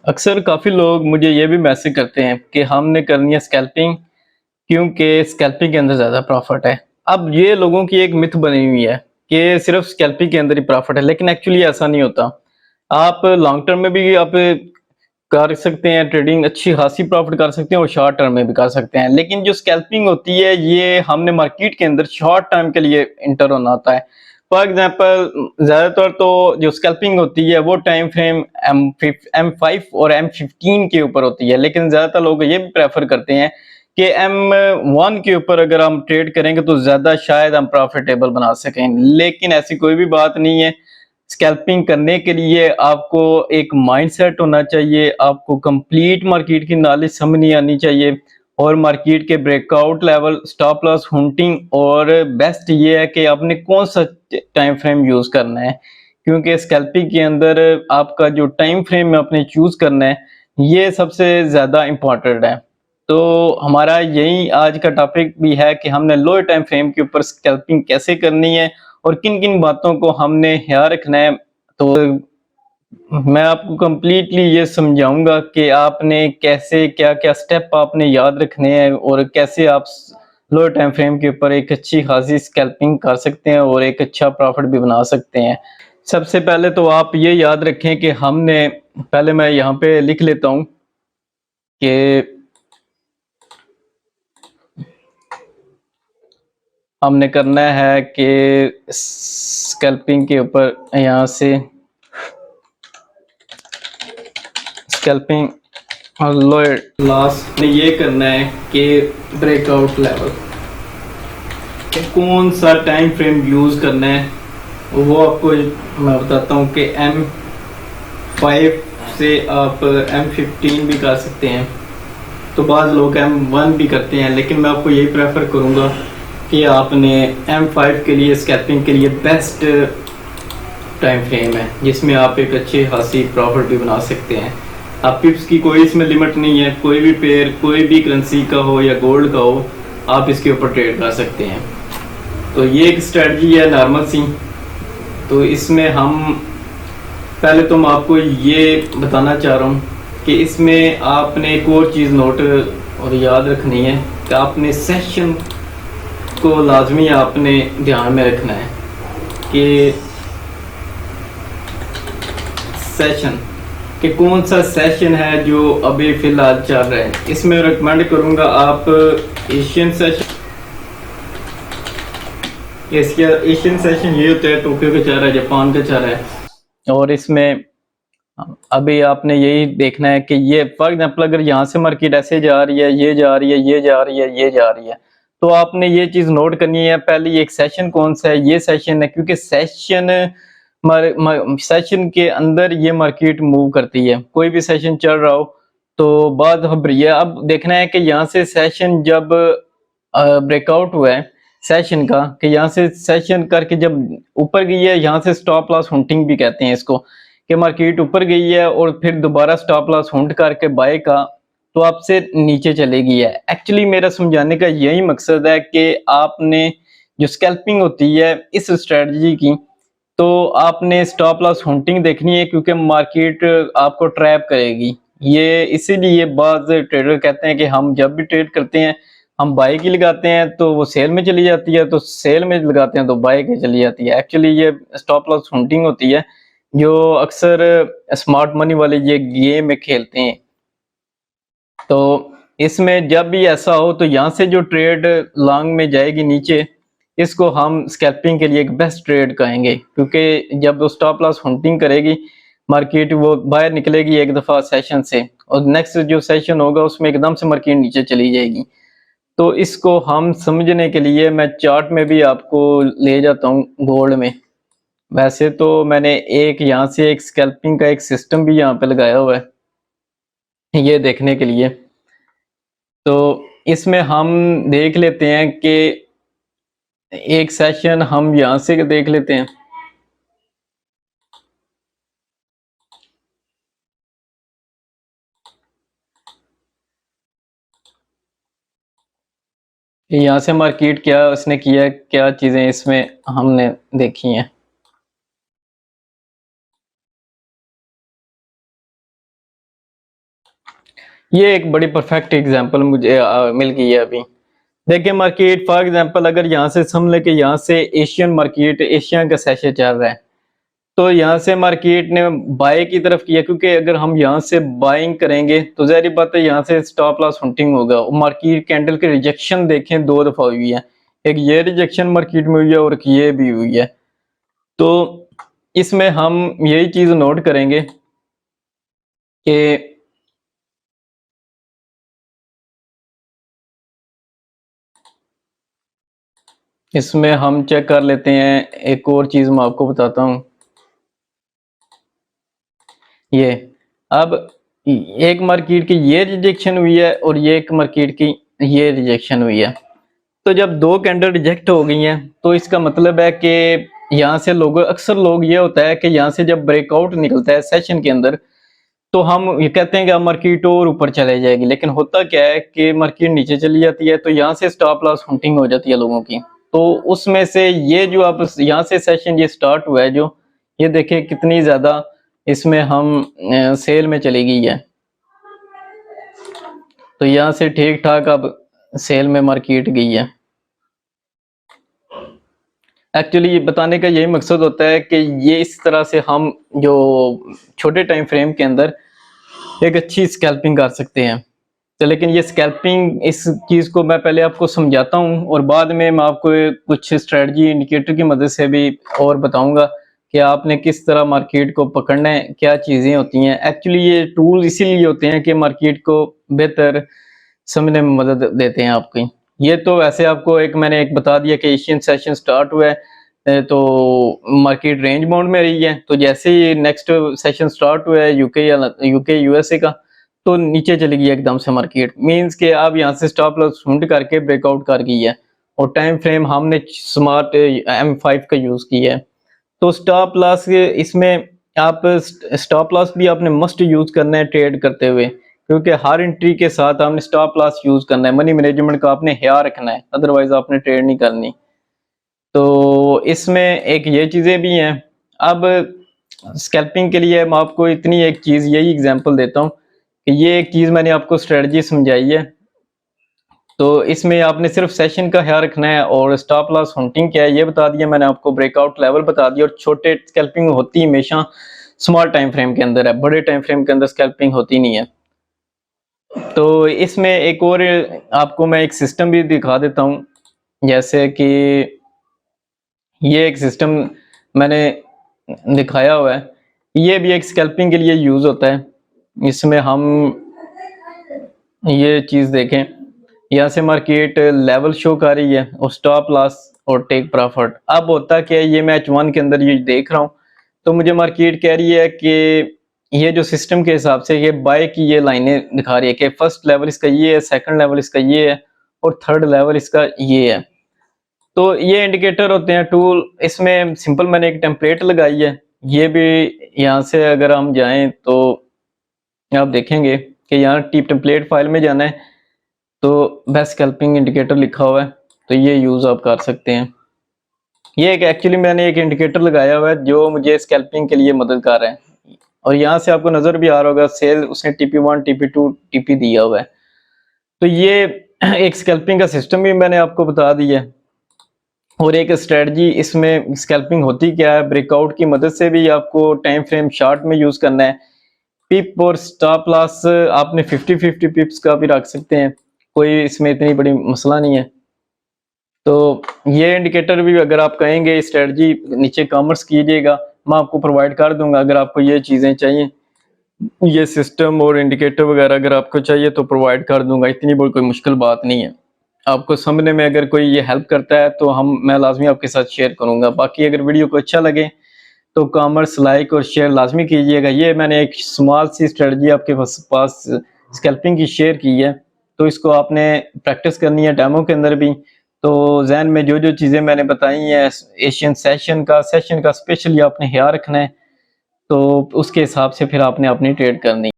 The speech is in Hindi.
अक्सर काफ़ी लोग मुझे ये भी मैसेज करते हैं कि हमने करनी है स्कैल्पिंग क्योंकि स्कैल्पिंग के अंदर ज़्यादा प्रॉफ़िट है। अब ये लोगों की एक मिथ बनी हुई है कि सिर्फ़ स्कैल्पिंग के अंदर ही प्रॉफ़िट है, लेकिन एक्चुअली ऐसा नहीं होता। आप लॉन्ग टर्म में भी आप कर सकते हैं ट्रेडिंग, अच्छी खासी प्रॉफ़िट कर सकते हैं और शॉर्ट टर्म में भी कर सकते हैं। लेकिन जो स्कैल्पिंग होती है ये हमने मार्केट के अंदर शॉर्ट टर्म के लिए एंटर होना होता है। फॉर एग्ज़ाम्पल ज़्यादातर तो जो स्कैल्पिंग होती है वो टाइम फ्रेम एम5 और एम15 के ऊपर होती है। लेकिन ज़्यादातर लोग ये भी प्रेफ़र करते हैं कि एम1 के ऊपर अगर हम ट्रेड करेंगे तो ज़्यादा शायद हम प्रॉफ़िटेबल बना सकें। लेकिन ऐसी कोई भी बात नहीं है। स्कैल्पिंग करने के लिए आपको एक माइंडसेट होना चाहिए, आपको कंप्लीट मार्केट की नॉलेज समझनी आनी चाहिए और मार्केट के breakout level, stop loss, hunting और बेस्ट ये है कि आपने कौन-सा टाइम फ्रेम यूज़ करना है। क्योंकि स्कैल्पिंग के अंदर आपका जो टाइम फ्रेम आपने चूज़ करना है, ये सबसे ज़्यादा इम्पोर्टेंट है। तो हमारा यही आज का टॉपिक भी है कि हमने लोअर टाइम फ्रेम के ऊपर स्कैल्पिंग कैसे करनी है और किन-किन बातों को हमने ख्याल रखना है। तो मैं आपको कंप्लीटली ये समझाऊँगा कि आपने कैसे क्या-क्या स्टेप आपने याद रखने हैं और कैसे आप लोअर टाइम फ्रेम के ऊपर एक अच्छी खासी स्कैल्पिंग कर सकते हैं और एक अच्छा प्रॉफ़िट भी बना सकते हैं। सबसे पहले तो आप ये याद रखें कि हमने पहले मैं यहाँ पे लिख लेता हूँ कि हमने करना है कि स्कैल्पिंग के ऊपर यहाँ से स्कैल्पिंग और लोअर लास्ट में ये करना है कि ब्रेकआउट लेवल कौन सा टाइम फ्रेम यूज़ करना है वो आपको मैं बताता हूँ कि M5 से आप M15 भी कर सकते हैं। तो बाज़ लोग M1 भी करते हैं, लेकिन मैं आपको यही प्रेफर करूँगा कि आपने M5 के लिए स्कैल्पिंग के लिए बेस्ट टाइम फ्रेम है जिसमें आप एक अच्छी खासी प्रॉफिट भी बना सकते हैं। आप पिप्स की कोई इसमें लिमिट नहीं है, कोई भी पेयर कोई भी करेंसी का हो या गोल्ड का हो आप इसके ऊपर ट्रेड कर सकते हैं। तो ये एक स्ट्रेटजी है नॉर्मल सी। तो इसमें हम पहले तो मैं आपको ये बताना चाह रहा हूँ कि इसमें आपने एक और चीज़ नोट और याद रखनी है कि आपने सेशन को लाजमी आपने ध्यान में रखना है कि सेशन कि कौन सा सेशन है जो अभी फ़िलहाल चल रहा है। इसमें रिकमेंड करूँगा आप एशियन सेशन। एशियन सेशन ये होता है टोक्यो का चल रहा है, जापान का चल रहा है और इसमें अभी आपने यही देखना है कि ये फॉर एग्जांपल अगर यहाँ से मार्केट ऐसे जा रही है, ये जा रही है, ये जा रही है, ये जा रही है, तो आपने ये चीज़ नोट करनी है पहले एक सेशन कौन सा है, ये सेशन है क्योंकि सेशन के अंदर ये मार्केट मूव करती है। कोई भी सेशन चल रहा हो तो बात खबर ये अब देखना है कि यहाँ से सेशन जब ब्रेकआउट हुआ है सेशन का कि यहाँ से सेशन करके जब ऊपर गई है, यहाँ से स्टॉप लॉस hunting भी कहते हैं इसको कि मार्केट ऊपर गई है और फिर दोबारा स्टॉप लॉस हुंट करके बाय का तो आपसे नीचे चली गई है। एक्चुअली मेरा समझाने का यही मकसद है कि आपने जो स्कैल्पिंग होती है इस स्ट्रेटजी की, तो आपने स्टॉप लॉस hunting देखनी है क्योंकि मार्केट आपको ट्रैप करेगी। ये इसीलिए बाज़ ट्रेडर कहते हैं कि हम जब भी ट्रेड करते हैं हम बाय की लगाते हैं तो वो सेल में चली जाती है, तो सेल में लगाते हैं तो बाय की चली जाती है। एक्चुअली ये स्टॉप लॉस hunting होती है जो अक्सर स्मार्ट मनी वाले ये गेम में खेलते हैं। तो इसमें जब भी ऐसा हो तो यहाँ से जो ट्रेड लॉन्ग में जाएगी नीचे, इसको हम स्कैल्पिंग के लिए एक बेस्ट ट्रेड कहेंगे क्योंकि जब वो स्टॉप लॉस hunting करेगी मार्केट वो बाहर निकलेगी एक दफ़ा सेशन से और नेक्स्ट जो सेशन होगा उसमें एकदम से मार्केट नीचे चली जाएगी। तो इसको हम समझने के लिए मैं चार्ट में भी आपको ले जाता हूँ गोल्ड में। वैसे तो मैंने एक यहाँ से एक स्कैल्पिंग का एक सिस्टम भी यहाँ पे लगाया हुआ है ये देखने के लिए। तो इसमें हम देख लेते हैं कि एक सेशन हम यहाँ से देख लेते हैं। यहाँ से मार्केट क्या उसने किया, क्या चीज़ें इसमें हमने देखी हैं। ये एक बड़ी परफेक्ट एग्जांपल मुझे मिल गई है अभी। देखिए मार्केट फॉर एग्जांपल अगर यहाँ से समझ लें कि यहाँ से एशियन मार्केट, एशिया का सेशन चल रहा है, तो यहाँ से मार्केट ने बाय की तरफ किया, क्योंकि अगर हम यहाँ से बाइंग करेंगे तो ज़ाहिर बात है यहाँ से स्टॉप लॉस हंटिंग होगा। मार्केट कैंडल के रिजेक्शन देखें 2 दफा हुई है, एक ये रिजेक्शन मार्केट में हुई है और एक ये भी हुई है। तो इसमें हम यही चीज नोट करेंगे कि इसमें हम चेक कर लेते हैं। एक और चीज मैं आपको बताता हूं, ये अब एक मार्केट की ये रिजेक्शन हुई है और ये एक मार्केट की ये रिजेक्शन हुई है। तो जब 2 कैंडल रिजेक्ट हो गई हैं तो इसका मतलब है कि यहाँ से लोग, अक्सर लोग ये होता है कि यहाँ से जब ब्रेकआउट निकलता है सेशन के अंदर तो हम ये कहते हैं कि मार्केट और ऊपर चले जाएगी, लेकिन होता क्या है कि मार्केट नीचे चली जाती है, तो यहाँ से स्टॉप लॉस हंटिंग हो जाती है लोगों की। तो उसमें से ये जो आप यहाँ से सेशन ये स्टार्ट हुआ है, जो ये देखिए कितनी ज्यादा इसमें हम सेल में चली गई है। तो यहाँ से ठीक ठाक अब सेल में मार्केट गई है। एक्चुअली ये बताने का यही मकसद होता है कि ये इस तरह से हम जो छोटे टाइम फ्रेम के अंदर एक अच्छी स्कैल्पिंग कर सकते हैं। तो लेकिन ये स्कैल्पिंग, इस चीज़ को मैं पहले आपको समझाता हूँ और बाद में मैं आपको कुछ स्ट्रेटजी इंडिकेटर की मदद से भी और बताऊंगा कि आपने किस तरह मार्केट को पकड़ना है, क्या चीज़ें होती हैं। एक्चुअली ये टूल इसीलिए होते हैं कि मार्केट को बेहतर समझने में मदद देते हैं आपकी। ये तो वैसे आपको मैंने एक बता दिया कि एशियन सेशन स्टार्ट हुआ है, तो मार्केट रेंज बाउंड में रही है। तो जैसे ही नेक्स्ट सेशन स्टार्ट हुआ है यूके यूएसए का, तो नीचे चली गई एकदम से मार्केट। मींस के अब यहाँ से स्टॉप लॉस हुंड करके ब्रेकआउट कर गई है और टाइम फ्रेम हमने स्मार्ट M5 का यूज किया है। तो स्टॉप लॉस इसमें आप स्टॉप लॉस भी आपने मस्ट यूज करना है ट्रेड करते हुए, क्योंकि हर एंट्री के साथ आपने स्टॉप लॉस यूज करना है। मनी मैनेजमेंट का आपने ख्याल रखना है, अदरवाइज आपने ट्रेड नहीं करनी। तो इसमें एक ये चीजें भी हैं। अब स्कैल्पिंग के लिए मैं आपको इतनी एक चीज, यही एग्जांपल देता हूँ कि ये एक चीज मैंने आपको स्ट्रेटजी समझाई है। तो इसमें आपने सिर्फ सेशन का ख्याल रखना है और स्टॉप लॉस हंटिंग क्या है ये बता दिया मैंने आपको, ब्रेकआउट लेवल बता दिया। और छोटे स्कैल्पिंग होती हमेशा स्मॉल टाइम फ्रेम के अंदर है, बड़े टाइम फ्रेम के अंदर स्कैल्पिंग होती नहीं है। तो इसमें एक और आपको मैं एक सिस्टम भी दिखा देता हूँ, जैसे कि ये एक सिस्टम मैंने दिखाया हुआ है। ये भी एक स्कैल्पिंग के लिए यूज होता है। इसमें हम ये चीज देखें, यहाँ से मार्केट लेवल शो कर रही है और स्टॉप लॉस और टेक प्रॉफिट। अब होता क्या है, ये मैं H1 के अंदर ये देख रहा हूँ, तो मुझे मार्केट कह रही है कि ये जो सिस्टम के हिसाब से ये बाय की ये लाइनें दिखा रही है कि फर्स्ट लेवल इसका ये है, सेकंड लेवल इसका ये है और थर्ड लेवल इसका ये है। तो ये इंडिकेटर होते हैं टूल। इसमें सिंपल मैंने एक टेम्पलेट लगाई है। ये भी यहाँ से अगर हम जाएं तो आप देखेंगे कि यहाँ टिप टेम्पलेट फाइल में जाना है तो बेस्ट स्कैल्पिंग इंडिकेटर लिखा हुआ है, तो ये यूज आप कर सकते हैं। ये एक एक्चुअली मैंने एक इंडिकेटर लगाया हुआ है जो मुझे स्कैल्पिंग के लिए मदद कर रहा है। और यहाँ से आपको नजर भी आ रहा होगा सेल उसने TP1 TP2 TP दिया हुआ है। तो ये एक स्कैल्पिंग का सिस्टम भी मैंने आपको बता दिया है। और एक स्ट्रेटजी इसमें स्कैल्पिंग होती क्या है, ब्रेकआउट की मदद से भी आपको टाइम फ्रेम शार्ट में यूज करना है। पिप और स्टॉप लॉस आपने 50-50 पिप्स का भी रख सकते हैं, कोई इसमें इतनी बड़ी मसला नहीं है। तो ये इंडिकेटर भी अगर आप कहेंगे स्ट्रेटजी नीचे कमेंट्स कीजिएगा, मैं आपको प्रोवाइड कर दूंगा। अगर आपको ये चीजें चाहिए, ये सिस्टम और इंडिकेटर वगैरह अगर आपको चाहिए तो प्रोवाइड कर दूंगा, इतनी बड़ी कोई मुश्किल बात नहीं है। आपको समझने में अगर कोई ये हेल्प करता है तो मैं लाजमी आपके साथ शेयर करूंगा। बाकी अगर वीडियो को अच्छा लगे तो कमेंट्स, लाइक और शेयर लाजमी कीजिएगा। ये मैंने एक स्मॉल सी स्ट्रेटजी आपके पास स्कैल्पिंग की शेयर की है, तो इसको आपने प्रैक्टिस करनी है डेमो के अंदर भी। तो जहन में जो जो चीज़ें मैंने बताई हैं, एशियन सेशन का स्पेशली आपने ख्याल रखना है, तो उसके हिसाब से फिर आपने अपनी ट्रेड करनी है।